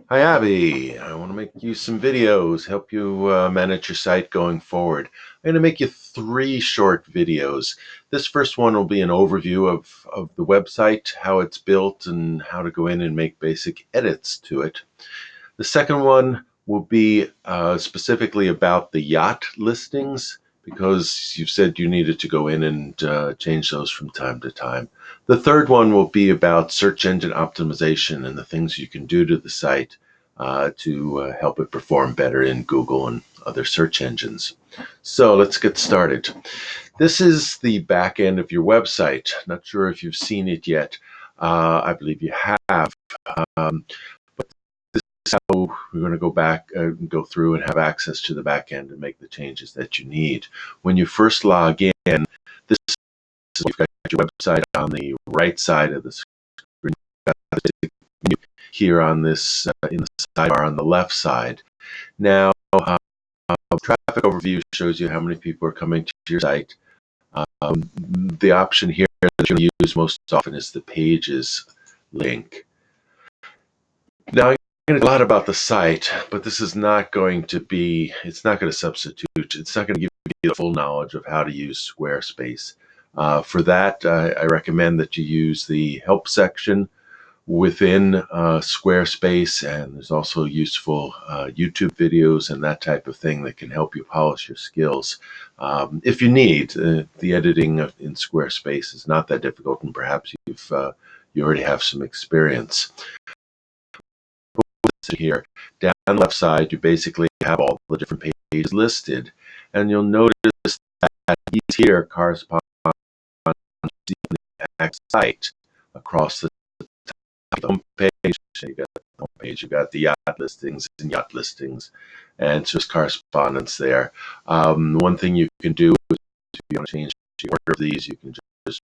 Hi, Abby. I want to make you some videos, help you manage your site going forward. I'm going to make you three short videos. This first one will be an overview of the website, how it's built, and how to go in and make basic edits to it. The second one will be specifically about the yacht listings because you said you needed to go in and change those from time to time. The third one will be about search engine optimization and the things you can do to the site to help it perform better in Google and other search engines. So let's get started. This is the back end of your website. Not sure if you've seen it yet. I believe you have. Um, so we're going to go back and go through and have access to the back end and make the changes that you need. When you first log in, this is you've got your website on the right side of the screen. Here on this in the sidebar on the left side. Now, traffic overview shows you how many people are coming to your site. The option here that you're going to use most often is the pages link. Now, I'm going to talk a lot about the site, but this is not going to be, it's not going to substitute, it's not going to give you the full knowledge of how to use Squarespace. For that, I recommend that you use the help section within Squarespace, and there's also useful YouTube videos and that type of thing that can help you polish your skills. If you need, the editing in Squarespace is not that difficult, and perhaps you already have some experience. Here, down the left side, you basically have all the different pages listed, and you'll notice that these here correspond to the exact site across the home page. You got the home page, you got the yacht listings and yacht listings, and it's just correspondence there. One thing you can do is if you want to change the order of these, you can just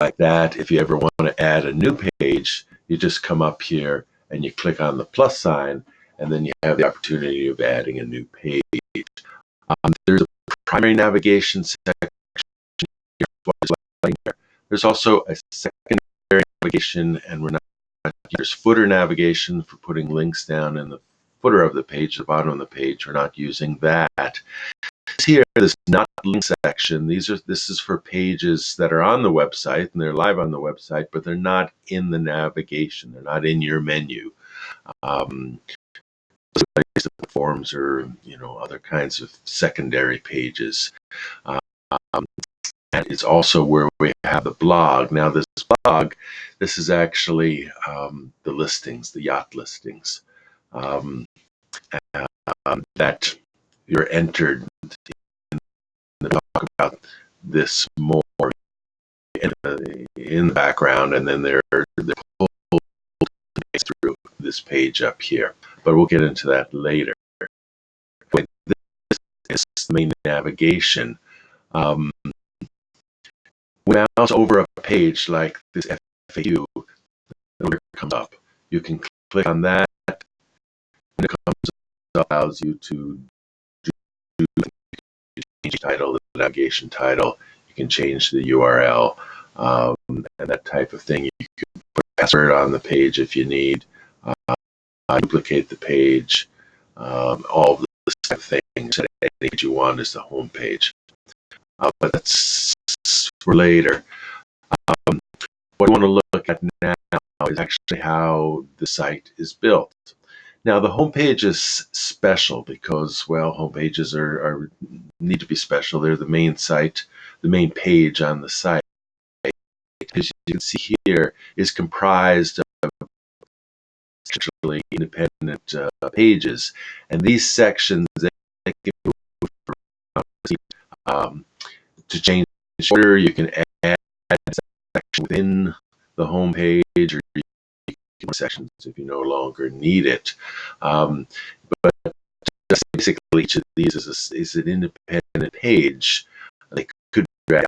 like that. If you ever want to add a new page, you just come up here and you click on the plus sign, and then you have the opportunity of adding a new page. There's a primary navigation section here. There's also a secondary navigation, and we're not. There's footer navigation for putting links down in the footer of the page, the bottom of the page. We're not using that. Here, this not link section, this is for pages that are on the website and they're live on the website, but they're not in the navigation. They're not in your menu. Forms or other kinds of secondary pages. Um, and it's also where we have the blog. Now, this blog, this is actually the listings, the yacht listings that you're entered talk about this more in the background, and then they're pulled through this page up here. But we'll get into that later. This is the main navigation. When I mouse over a page like this FAQ, it comes up. You can click on that, and it comes up, allows you to change the title, the navigation title. You can change the URL and that type of thing. You can put a password on the page if you need. Duplicate the page. All of this type of things. Any page you want is the home page. But that's for later. What I want to look at now is actually how the site is built. Now, the homepage is special because, well, homepages need to be special. They're the main site, the main page on the site. As you can see here, is comprised of actually independent pages, and these sections they give you to change order. You can add a section within the homepage, or you can sections if you no longer need it. But basically, each of these is an independent page. They could be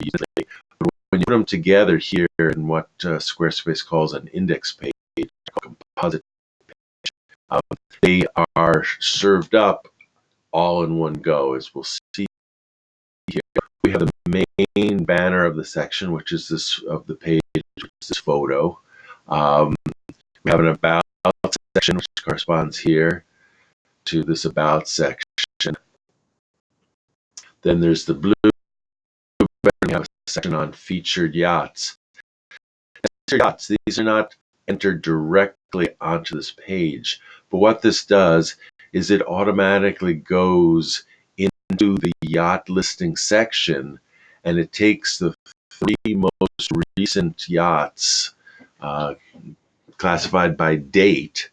easily. But when you put them together here in what Squarespace calls an index page, a composite page, they are served up all in one go, as we'll see here. We have the main banner of the section, which is this of the page, which is this photo. Um, we have an about section, which corresponds here to this about section. Then there's the blue button. We have a section on featured yachts. Featured yachts, these are not entered directly onto this page, but what this does is it automatically goes into the yacht listing section, and it takes the 3 most recent yachts classified by date.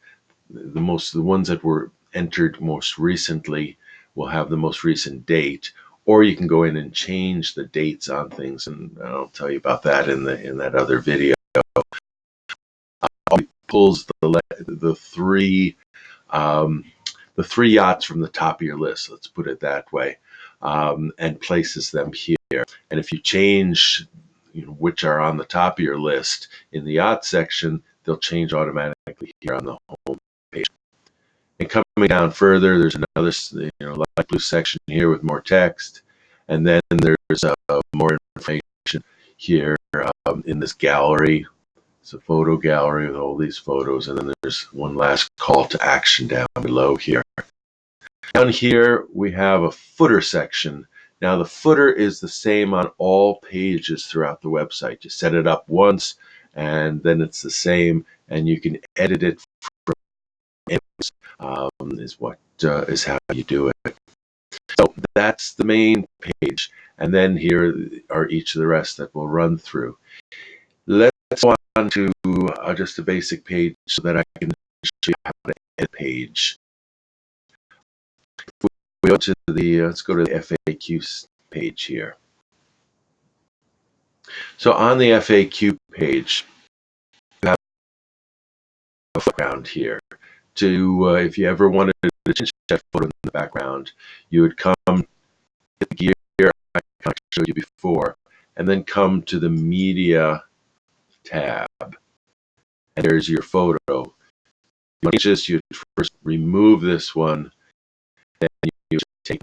The ones that were entered most recently will have the most recent date, or you can go in and change the dates on things, and I'll tell you about that in that other video. It pulls the three the 3 yachts from the top of your list, let's put it that way, and places them here. And if you change, which are on the top of your list in the yacht section, they'll change automatically here on the home page. And coming down further, there's another light blue section here with more text, and then there's more information here in this gallery. It's a photo gallery with all these photos, and then there's one last call to action down below here. Down here we have a footer section. Now the footer is the same on all pages throughout the website. You set it up once, and then it's the same, and you can edit it from is how you do it. So that's the main page, and then here are each of the rest that we'll run through. Let's go on to just a basic page so that I can show you how to edit a page. We go to let's go to the FAQ page here. So on the FAQ page, you have a background here. If you ever wanted to change that photo in the background, you would come to the gear I showed you before, and then come to the media tab, and there's your photo. You'd first remove this one, then you take,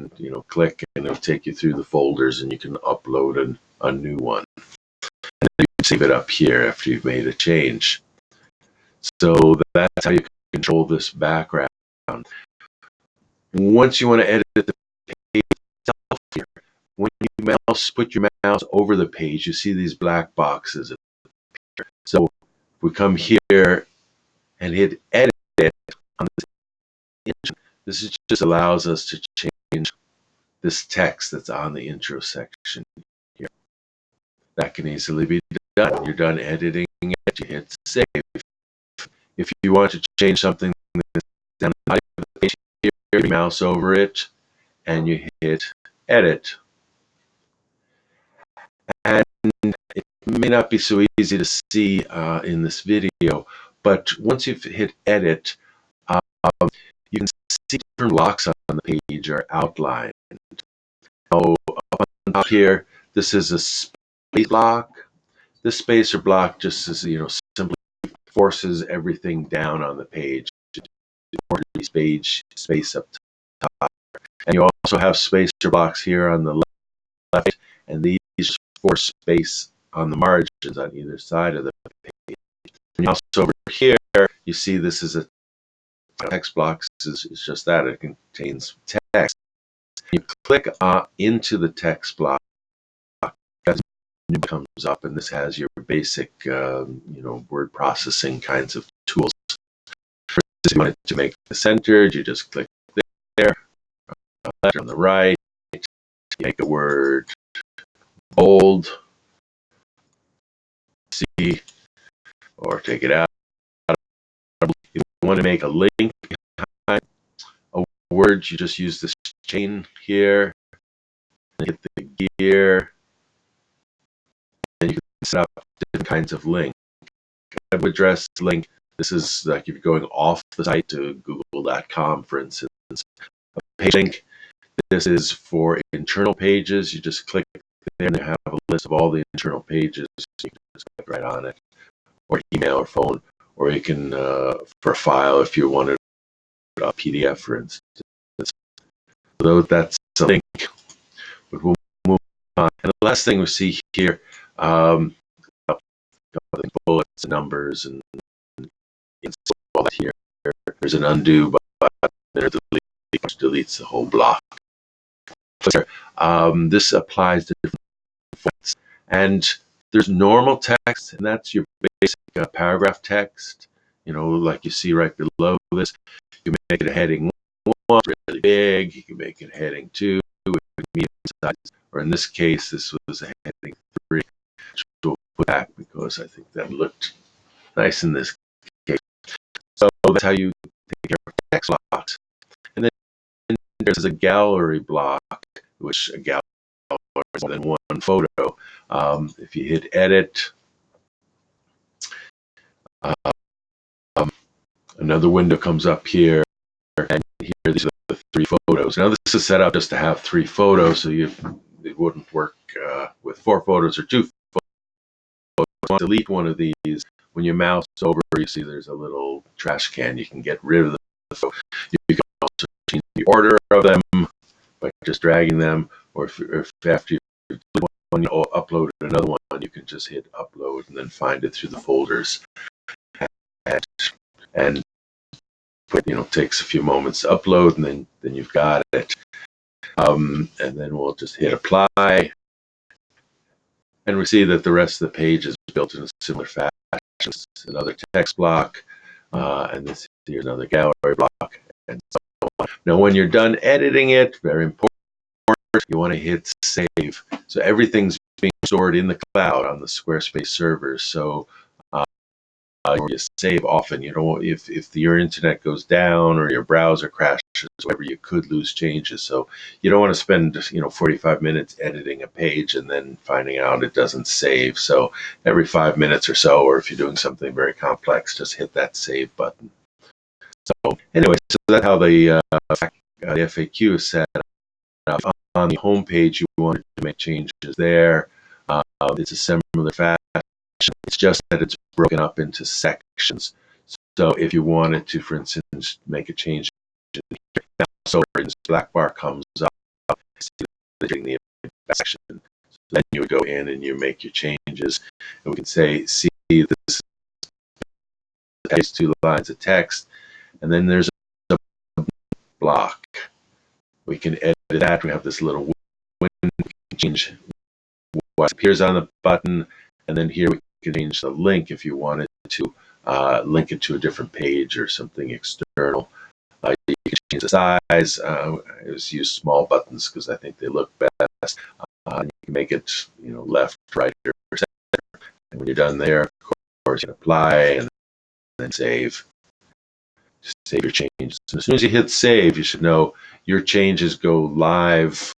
click, and it'll take you through the folders, and you can upload a new one. And then you can save it up here after you've made a change. So that's how you control this background. Once you want to edit the page itself here, when you put your mouse over the page, you see these black boxes. So if we come here and hit edit on this image, this just allows us to change this text that's on the intro section here. That can easily be done. You're done editing it, you hit save. If you want to change something that's down the bottom of the page, your mouse over it, and you hit edit. And it may not be so easy to see in this video, but once you've hit edit, you can see different blocks on the page are outlined. So up on top here, this is a space block. This spacer block just simply forces everything down on the page. Space up top. And you also have spacer blocks here on the left, and these force space on the margins on either side of the page. And also over here, you see this is a text block. It's just that it contains text. You click into the text block, as new comes up, and this has your basic, word processing kinds of tools. If you want to make it centered, you just click there. Left on the right, make a word bold, C, or take it out. If you want to make a link behind a word, you just use this chain here, and hit the gear, and you can set up different kinds of link. Web address link. This is like if you're going off the site to google.com, for instance. A page link. This is for internal pages. You just click there and they have a list of all the internal pages. You can just click right on it, or email or phone, or you can, for a file, if you wanted a PDF, for instance. So that's a link. But we'll move on. And the last thing we see here, bullets, numbers, and here. There's an undo button, there delete, which deletes the whole block. This applies to different formats. And there's normal text, and that's your basic paragraph text, like you see right below this. You can make it a heading 1, really big. You can make it a heading 2, medium size, or in this case, this was a heading 3, which we'll put back because I think that looked nice in this case. So that's how you take care of text blocks. And then there's a gallery block, which a gallery is more than one photo. If you hit edit, another window comes up here, and here these are the 3 photos. Now this is set up just to have 3 photos, so it wouldn't work with 4 photos or 2 photos. Delete one of these. When you mouse over, you see there's a little trash can. You can get rid of the photo. You can also change the order of them by just dragging them, or if after you upload another one, you can just hit upload and then find it through the folders. And takes a few moments to upload, and then you've got it. And then we'll just hit apply, and we see that the rest of the page is built in a similar fashion. Another text block, and here's another gallery block, and so on. Now, when you're done editing it, very important, you want to hit save. So everything's being stored in the cloud on the Squarespace servers. So you save often. If your internet goes down or your browser crashes, whatever, you could lose changes. So you don't want to spend 45 minutes editing a page and then finding out it doesn't save. So every 5 minutes or so, or if you're doing something very complex, just hit that save button. So anyway, so that's how the FAQ is set up. On the home page, you want to make changes there. It's a similar fashion. It's just that it's broken up into sections. So if you wanted to, for instance, make a change, so this black bar comes up, in the section. So then you would go in and you make your changes, and we can say, see, this is 2 lines of text, and then there's a block. We can edit that. We have this little window, change what appears on the button, and then here we can change the link if you wanted to link it to a different page or something external. You can change the size. I always use small buttons because I think they look best. You can make it, left, right, or center. And when you're done there, of course, you can apply and then save. Just save your changes. As soon as you hit save, you should know your changes go live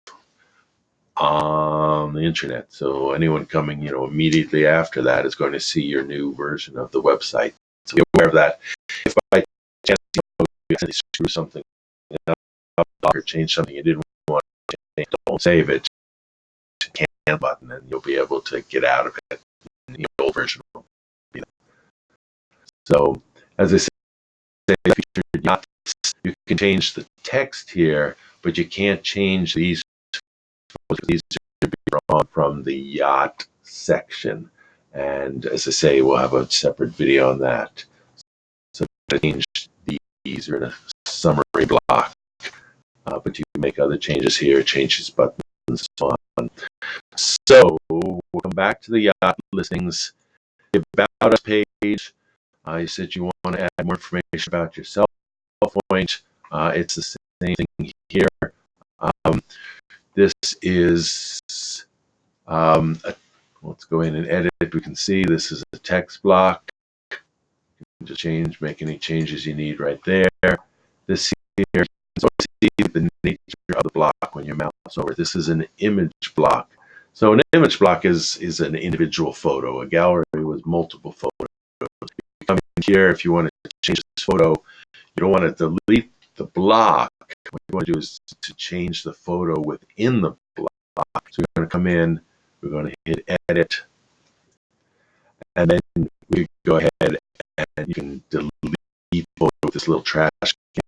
on the internet. So anyone coming, immediately after that is going to see your new version of the website. So be aware of that. If by chance you screw something up or change something you didn't want to change, don't save it. Cancel button, and you'll be able to get out of it. The old version will be there. So as I said, you can change the text here, but you can't change these. These are drawn from the yacht section, and as I say, we'll have a separate video on that. So to change these are in a summary block, but you can make other changes here, change these buttons, and so on. So we'll come back to the yacht listings. The About Us page. You said you want to add more information about yourself. Point. It's the same thing here. This is let's go in and edit. We can see this is a text block. You can just make any changes you need right there. This here, you can see the nature of the block when you mouse over. This is an image block. So an image block is an individual photo. A gallery was multiple photos. You come in here if you want to change this photo. You don't want to delete the block. What you want to do is to change the photo within the block. So we're going to come in, we're going to hit edit, and then we go ahead and you can delete photo with this little trash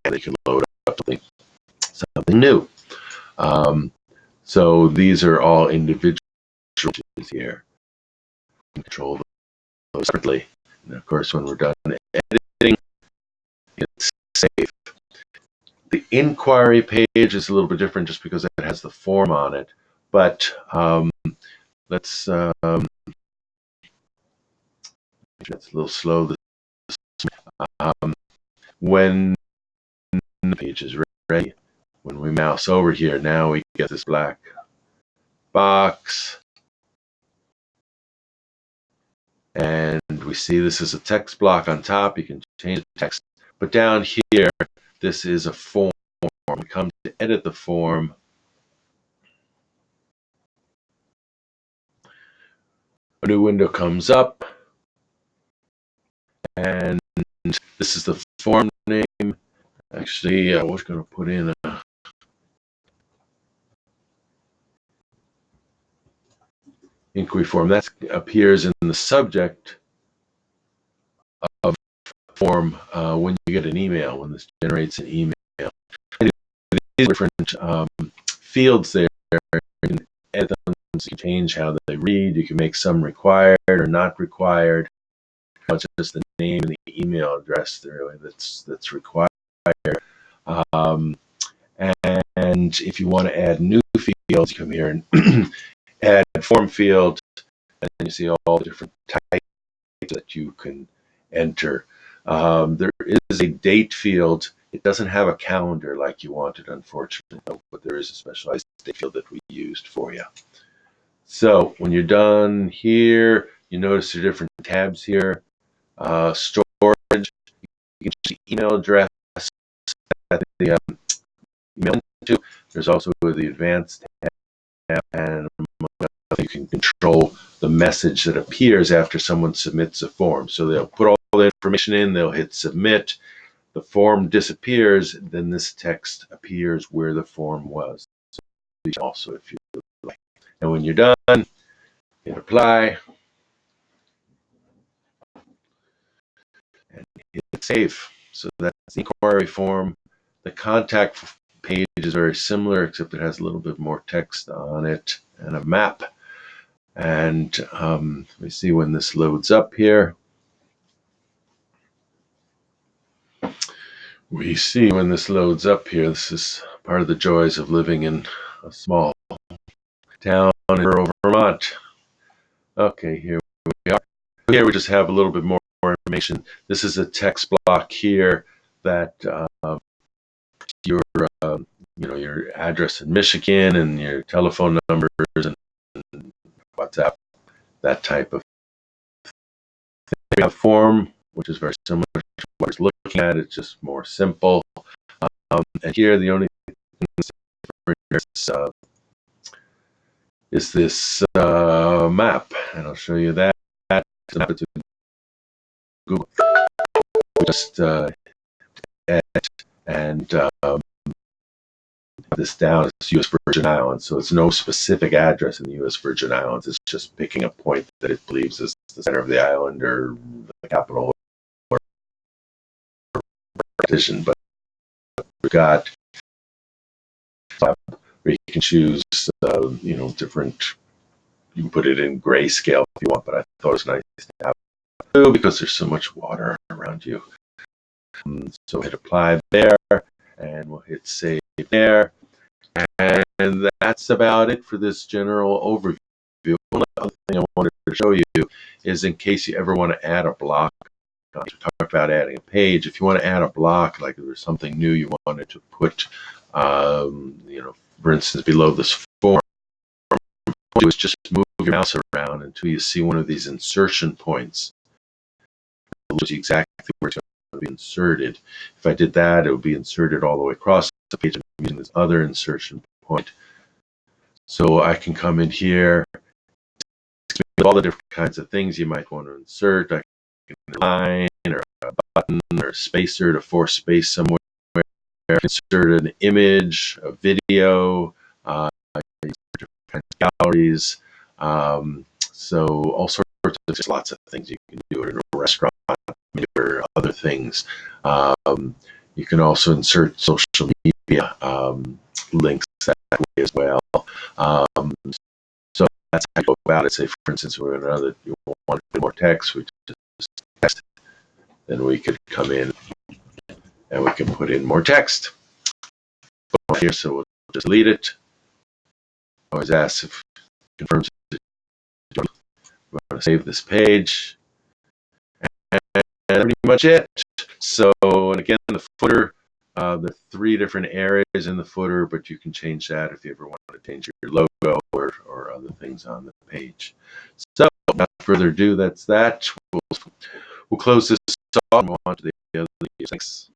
can. You can load up something new. So these are all individual changes here. You can control those separately. And of course, when we're done editing, save. The inquiry page is a little bit different just because it has the form on it. But let's, that's a little slow. When the page is ready, when we mouse over here, now we get this black box. And we see this is a text block on top. You can change the text. But down here, this is a form. We come to edit the form. A new window comes up. And this is the form name. Actually, I was going to put in a inquiry form. That appears in the subject of form when you get an email, when this generates an email. And these different fields there, you can edit them, so you can change how they read. You can make some required or not required. It's just the name and the email address there that's required. And if you want to add new fields, you come here and add form field, and you see all the different types that you can enter. There is a date field. It doesn't have a calendar like you wanted, unfortunately, but there is a specialized date field that we used for you. So when you're done here, you notice there are different tabs here. Storage, you can choose the email address that the email into. There's also the advanced tab, and you can control the message that appears after someone submits a form. So they'll put all the information in, they'll hit submit, the form disappears, then this text appears where the form was. So also, if you like. And when you're done, hit apply and hit save. So that's the inquiry form. The contact page is very similar, except it has a little bit more text on it and a map. And let me see when this loads up here. We see when this loads up here, this is part of the joys of living in a small town in rural Vermont. Okay, here we are. Here we just have a little bit more information. This is a text block here that your address in Michigan and your telephone numbers and WhatsApp, that type of thing. We have a form, which is very similar to what we're looking at. It's just more simple. And here, the only thing is this map, and I'll show you that. It's a map to Google. Just edit and this down as U.S. Virgin Islands, so it's no specific address in the U.S. Virgin Islands. It's just picking a point that it believes is the center of the island or the capital or partition. But we've got where you can choose, different. You can put it in grayscale if you want, but I thought it was nice to have blue because there's so much water around you. So hit apply there, and we'll hit save there. And that's about it for this general overview. One other thing I wanted to show you is in case you ever want to add a block. We talked about adding a page. If you want to add a block, like there's something new you wanted to put, for instance, below this form, do is just move your mouse around until you see one of these insertion points. It tells you exactly where it's going to be inserted. If I did that, it would be inserted all the way across the page. I'm using this other insertion point. So I can come in here, all the different kinds of things you might want to insert. I can line or a button or a spacer to force space somewhere. Insert an image, a video, different kinds of galleries. So all sorts of, there's lots of things you can do in a restaurant or other things. You can also insert social media links that way as well. So that's how you go about it. Say, for instance, we're another, you want more text, we just text, then we could come in and we can put in more text here. So we'll just delete it. Always asks if it confirms it. We're going to save this page, and pretty much it. So, and again, the footer, there are 3 different areas in the footer, but you can change that if you ever want to change your logo or other things on the page. So, without further ado, that's that. We'll close this off and move on to the other videos. Thanks.